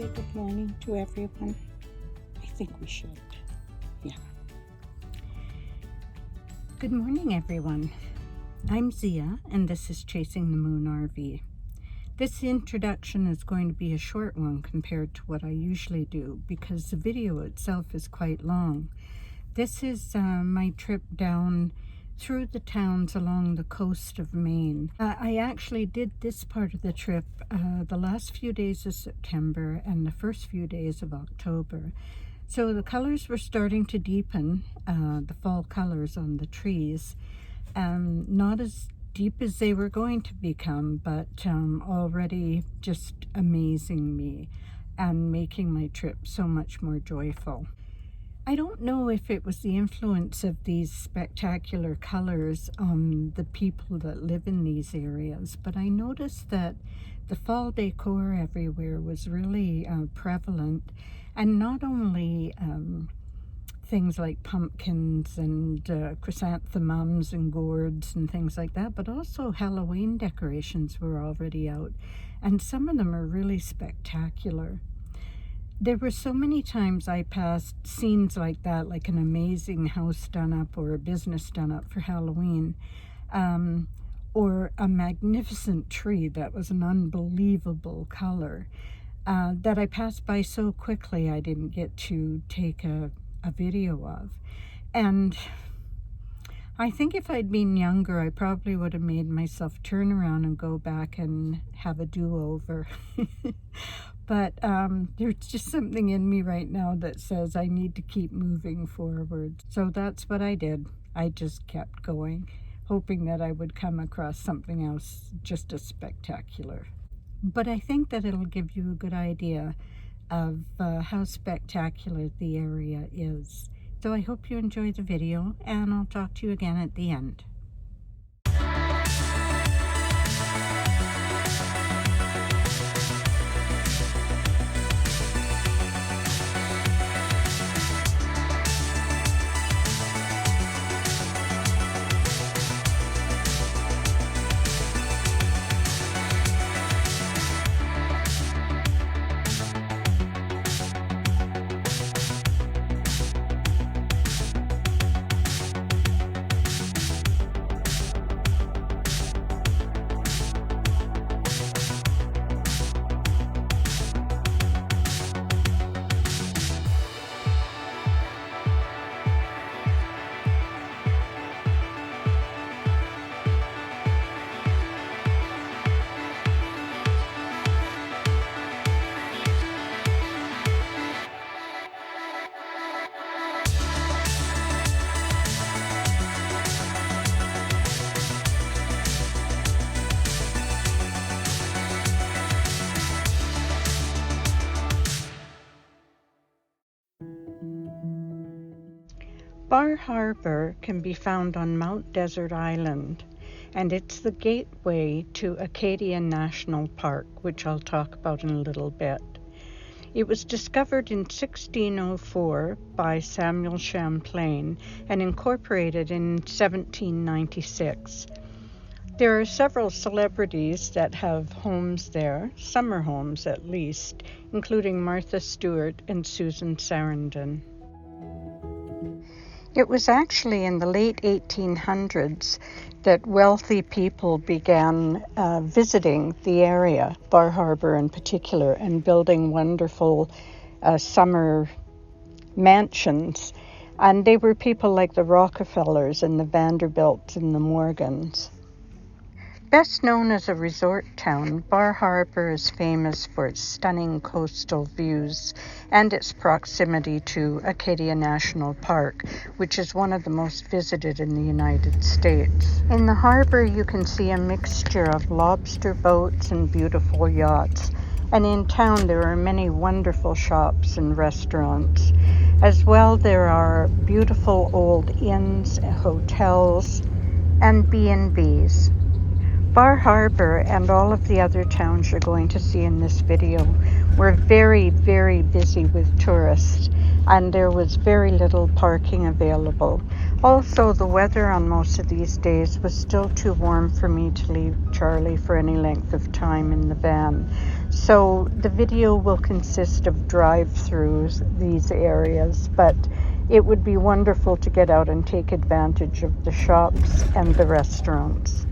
say good morning to everyone? I think we should. Yeah. Good morning, everyone. I'm Zia, and this is Chasing the Moon RV. This introduction is going to be a short one compared to what I usually do because the video itself is quite long. This is my trip down through the towns along the coast of Maine. I actually did this part of the trip the last few days of September and the first few days of October. So the colors were starting to deepen, the fall colors on the trees. Not as deep as they were going to become, but already just amazing me and making my trip so much more joyful. I don't know if it was the influence of these spectacular colors on the people that live in these areas, but I noticed that the fall decor everywhere was really prevalent, and not only things like pumpkins and chrysanthemums and gourds and things like that, but also Halloween decorations were already out, and some of them are really spectacular. There were so many times I passed scenes like that, like an amazing house done up or a business done up for Halloween, or a magnificent tree that was an unbelievable color, that I passed by so quickly I didn't get to take a video of. And I think if I'd been younger, I probably would have made myself turn around and go back and have a do-over. But there's just something in me right now that says I need to keep moving forward. So that's what I did. I just kept going, hoping that I would come across something else just as spectacular. But I think that it'll give you a good idea of how spectacular the area is. So I hope you enjoy the video, and I'll talk to you again at the end. Bar Harbor can be found on Mount Desert Island, and it's the gateway to Acadia National Park, which I'll talk about in a little bit. It was discovered in 1604 by Samuel Champlain and incorporated in 1796. There are several celebrities that have homes there, summer homes at least, including Martha Stewart and Susan Sarandon. It was actually in the late 1800s that wealthy people began visiting the area, Bar Harbor in particular, and building wonderful summer mansions. And they were people like the Rockefellers and the Vanderbilts and the Morgans. Best known as a resort town, Bar Harbor is famous for its stunning coastal views and its proximity to Acadia National Park, which is one of the most visited in the United States. In the harbor, you can see a mixture of lobster boats and beautiful yachts. And in town, there are many wonderful shops and restaurants. As well, there are beautiful old inns, hotels, and B&Bs. Bar Harbor and all of the other towns you're going to see in this video were very, very busy with tourists, and there was very little parking available. Also, the weather on most of these days was still too warm for me to leave Charlie for any length of time in the van. So the video will consist of drive-throughs these areas, but it would be wonderful to get out and take advantage of the shops and the restaurants.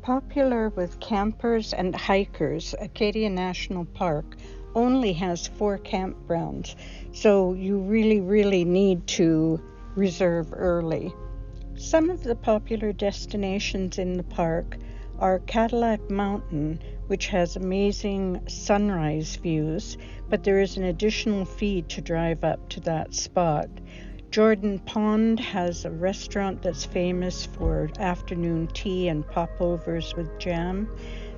Popular with campers and hikers, Acadia National Park only has 4 campgrounds, so you really need to reserve early. Some of the popular destinations in the park are Cadillac Mountain, which has amazing sunrise views, but there is an additional fee to drive up to that spot. Jordan Pond has a restaurant that's famous for afternoon tea and popovers with jam.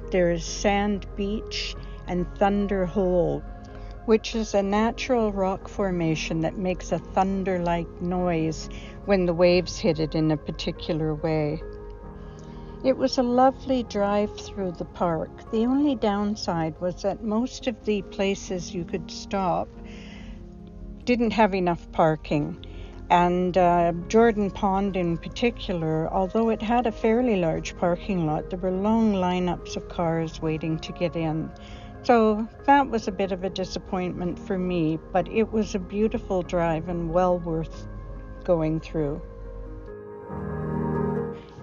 There is Sand Beach and Thunder Hole, which is a natural rock formation that makes a thunder-like noise when the waves hit it in a particular way. It was a lovely drive through the park. The only downside was that most of the places you could stop didn't have enough parking. And Jordan Pond in particular, although it had a fairly large parking lot, there were long lineups of cars waiting to get in. So that was a bit of a disappointment for me, but it was a beautiful drive and well worth going through.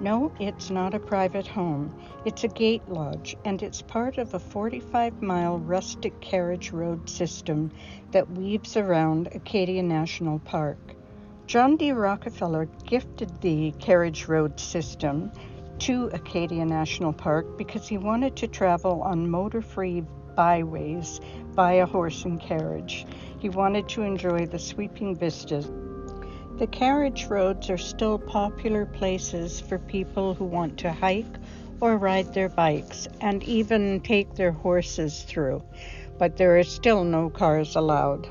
No, it's not a private home. It's a gate lodge, and it's part of a 45-mile rustic carriage road system that weaves around Acadia National Park. John D. Rockefeller gifted the carriage road system to Acadia National Park because he wanted to travel on motor-free byways by a horse and carriage. He wanted to enjoy the sweeping vistas. The carriage roads are still popular places for people who want to hike or ride their bikes and even take their horses through, but there are still no cars allowed.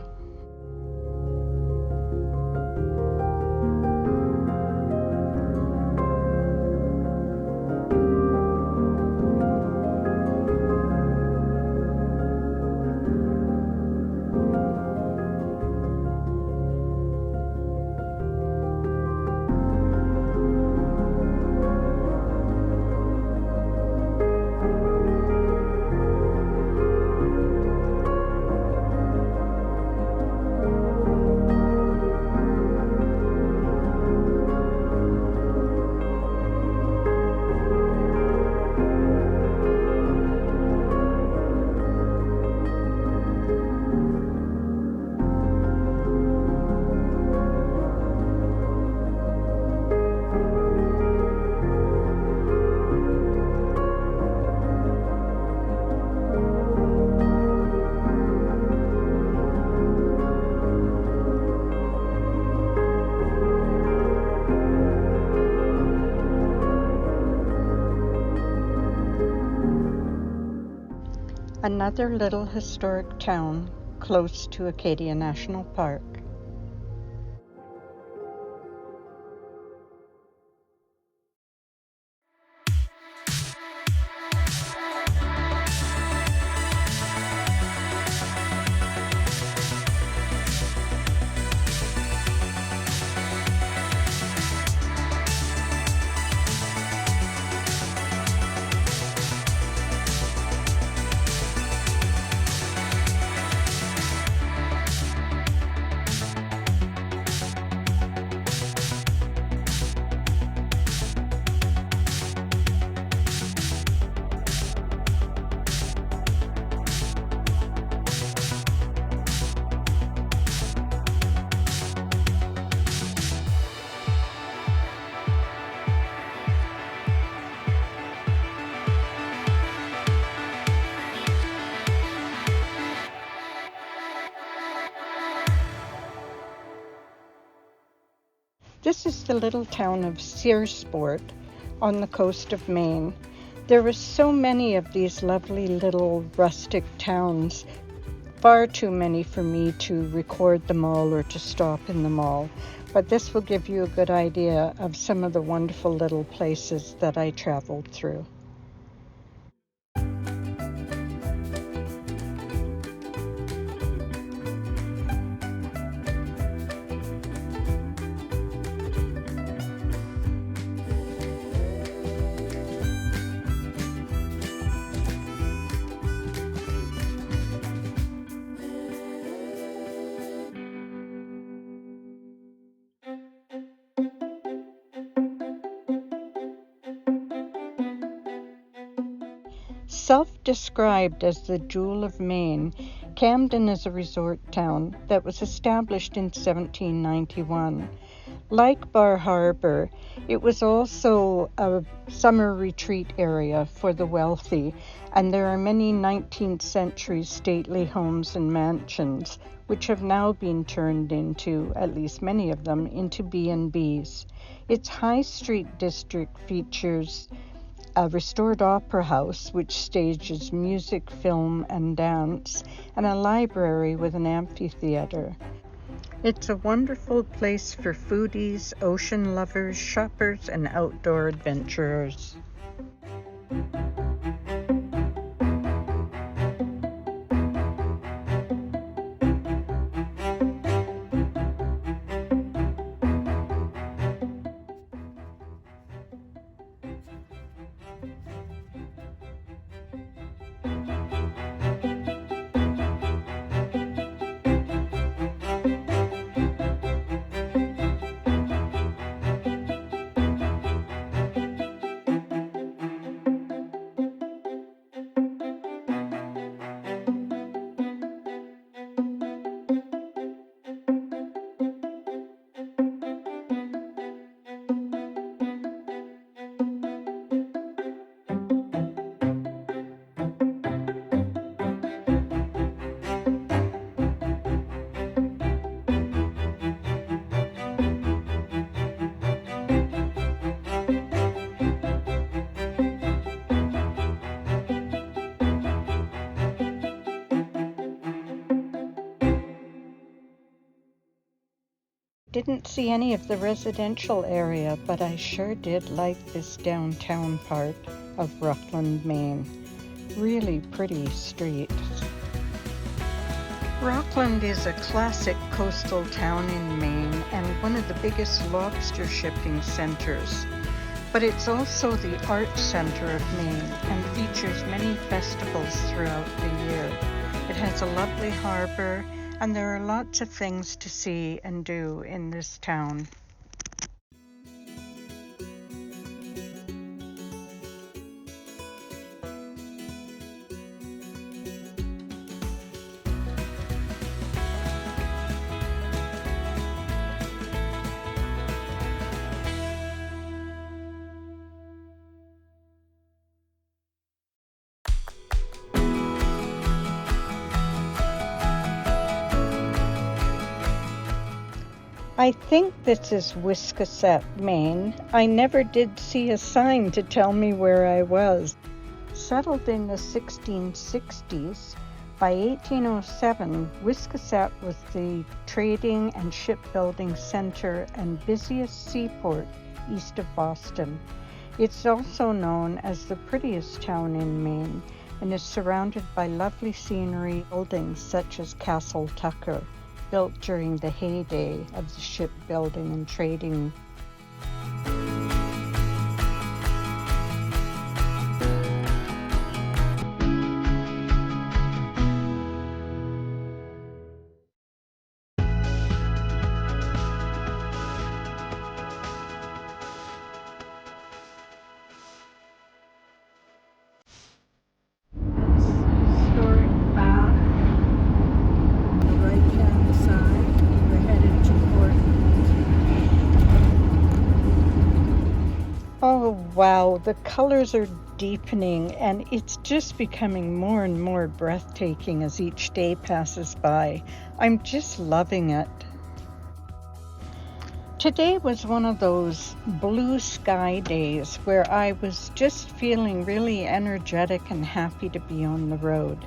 Another little historic town close to Acadia National Park. This is the little town of Searsport on the coast of Maine. There are so many of these lovely little rustic towns, far too many for me to record them all or to stop in them all, but this will give you a good idea of some of the wonderful little places that I traveled through. Self-described as the Jewel of Maine, Camden is a resort town that was established in 1791. Like Bar Harbor, it was also a summer retreat area for the wealthy, and there are many 19th century stately homes and mansions, which have now been turned into, at least many of them, into B&Bs. Its High Street district features a restored opera house which stages music, film, and dance, and a library with an amphitheater. It's a wonderful place for foodies, ocean lovers, shoppers, and outdoor adventurers. Didn't see any of the residential area, but I sure did like this downtown part of Rockland, Maine. Really pretty streets. Rockland is a classic coastal town in Maine and one of the biggest lobster shipping centers. But it's also the arts center of Maine and features many festivals throughout the year. It has a lovely harbor, and there are lots of things to see and do in this town. I think this is Wiscasset, Maine. I never did see a sign to tell me where I was. Settled in the 1660s, by 1807, Wiscasset was the trading and shipbuilding center and busiest seaport east of Boston. It's also known as the prettiest town in Maine and is surrounded by lovely scenery, buildings such as Castle Tucker, built during the heyday of the shipbuilding and trading. Oh wow, the colors are deepening and it's just becoming more and more breathtaking as each day passes by. I'm just loving it. Today was one of those blue sky days where I was just feeling really energetic and happy to be on the road.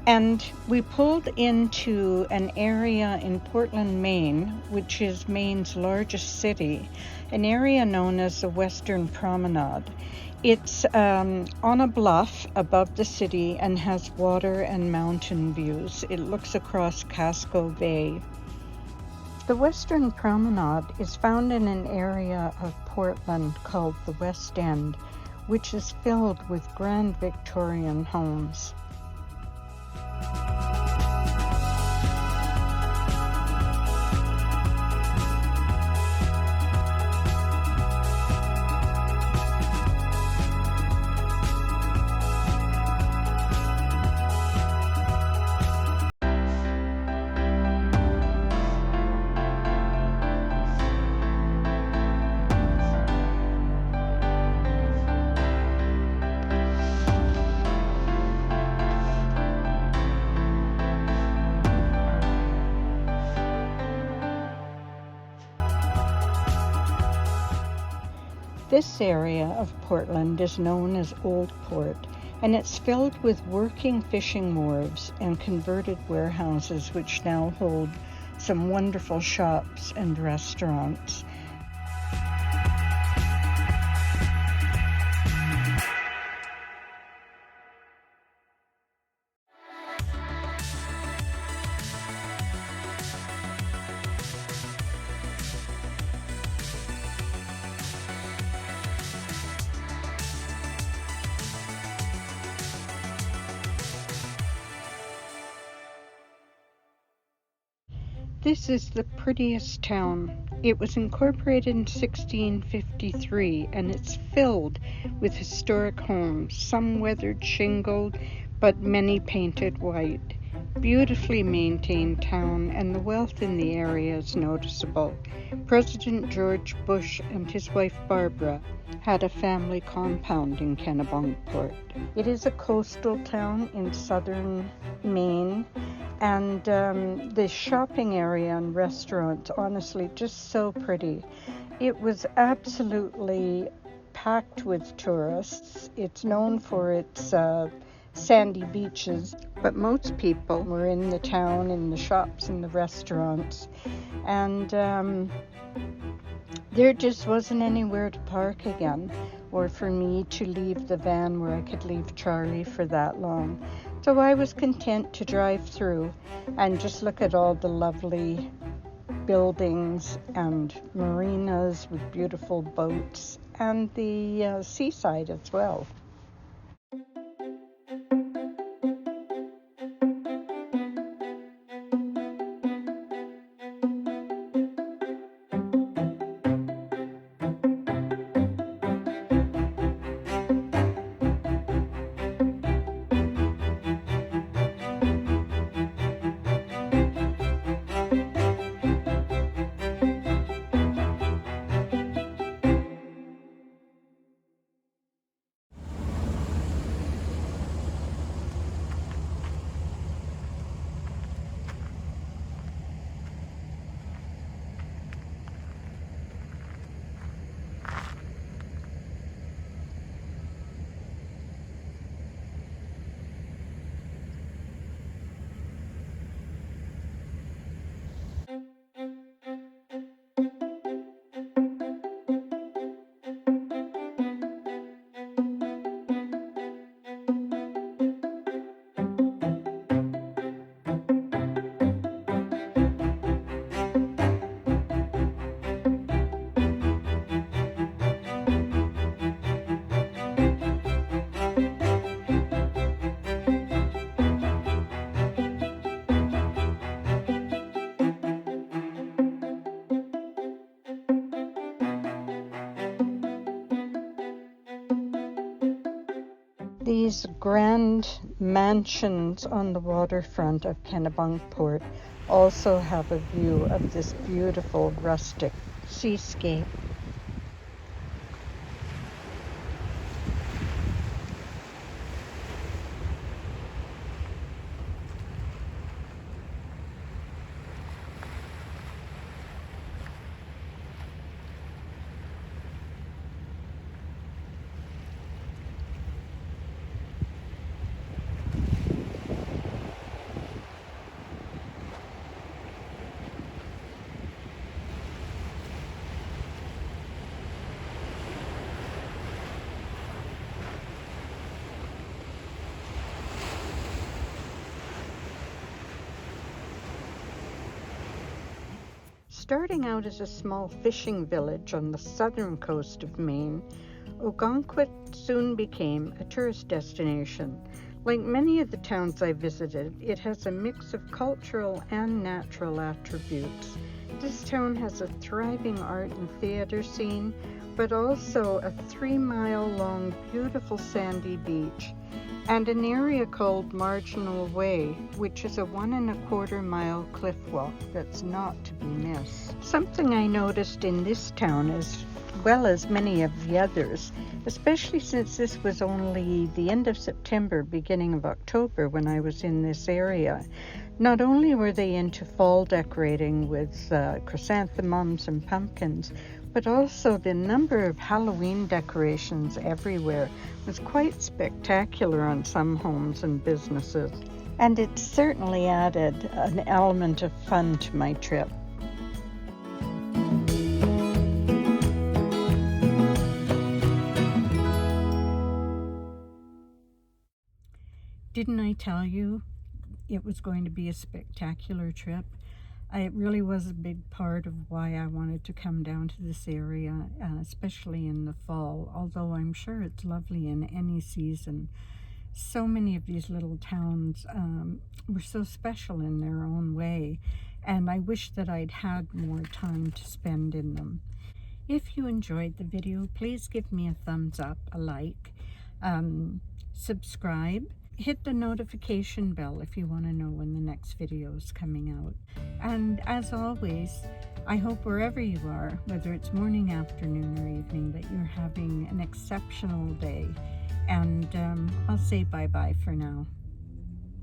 And we pulled into an area in Portland, Maine, which is Maine's largest city, an area known as the Western Promenade. It's on a bluff above the city and has water and mountain views. It looks across Casco Bay. The Western Promenade is found in an area of Portland called the West End, which is filled with grand Victorian homes. This area of Portland is known as Old Port, and it's filled with working fishing wharves and converted warehouses which now hold some wonderful shops and restaurants. This is the prettiest town. It was incorporated in 1653 and it's filled with historic homes, some weathered shingled, but many painted white. Beautifully maintained town, and the wealth in the area is noticeable. President George Bush and his wife Barbara had a family compound in Kennebunkport. It is a coastal town in southern Maine, and the shopping area and restaurants, honestly, just so pretty. It was absolutely packed with tourists. It's known for its sandy beaches, but most people were in the town, in the shops and the restaurants, and there just wasn't anywhere to park again, or for me to leave the van where I could leave Charlie for that long. So I was content to drive through and just look at all the lovely buildings and marinas with beautiful boats, and the seaside as well. These grand mansions on the waterfront of Kennebunkport also have a view of this beautiful rustic seascape. Starting out as a small fishing village on the southern coast of Maine, Ogunquit soon became a tourist destination. Like many of the towns I visited, it has a mix of cultural and natural attributes. This town has a thriving art and theater scene, but also a 3-mile-long beautiful sandy beach, and an area called Marginal Way, which is a 1.25-mile cliff walk that's not to be missed. Something I noticed in this town, as well as many of the others, especially since this was only the end of September, beginning of October when I was in this area, not only were they into fall decorating with chrysanthemums and pumpkins, but also the number of Halloween decorations everywhere was quite spectacular on some homes and businesses. And it certainly added an element of fun to my trip. Didn't I tell you it was going to be a spectacular trip? It really was a big part of why I wanted to come down to this area, especially in the fall, although I'm sure it's lovely in any season. So many of these little towns were so special in their own way, and I wish that I'd had more time to spend in them. If you enjoyed the video, please give me a thumbs up, a like, subscribe. Hit the notification bell if you want to know when the next video is coming out. And as always, I hope wherever you are, whether it's morning, afternoon, or evening, that you're having an exceptional day. And I'll say bye-bye for now.